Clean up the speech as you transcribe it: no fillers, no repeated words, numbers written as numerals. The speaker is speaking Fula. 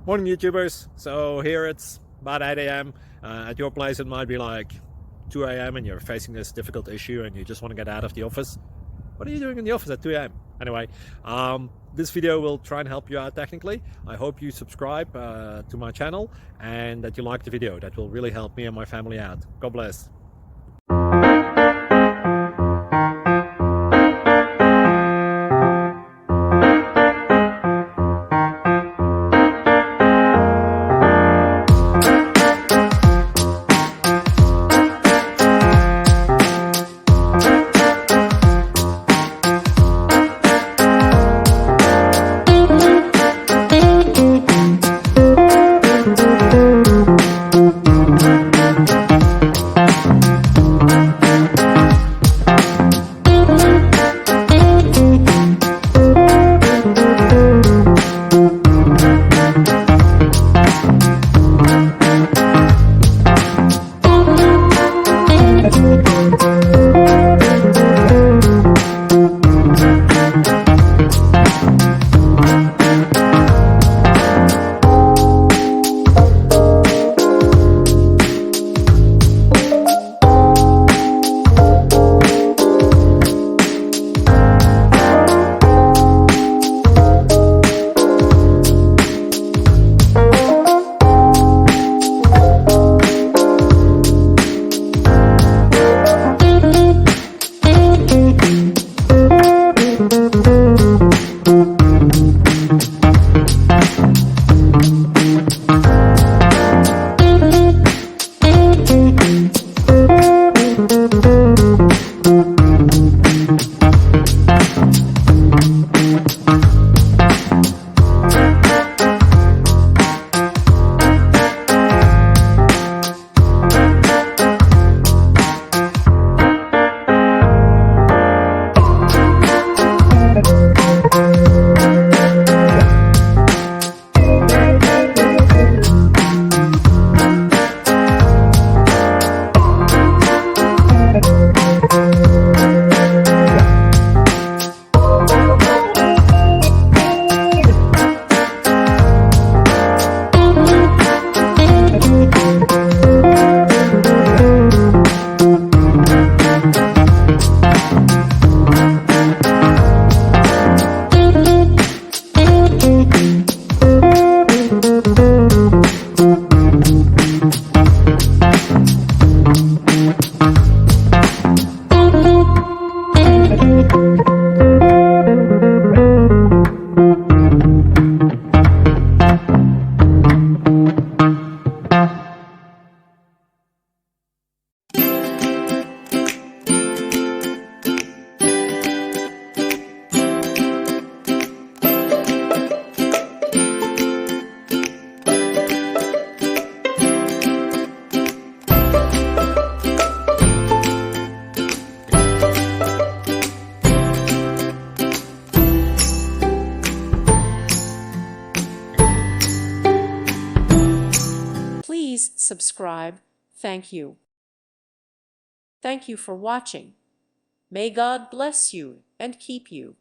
Morning YouTubers. So here it's about 8 a.m. At your place it might be like 2 a.m. and you're facing this difficult issue and you just want to get out of the office. What are you doing in the office at 2 a.m.? Anyway, this video will try and help you out technically. I hope you subscribe to my channel and that you like the video. That will really help me and my family out. God bless. Please subscribe. Thank you. Thank you for watching. May God bless you and keep you.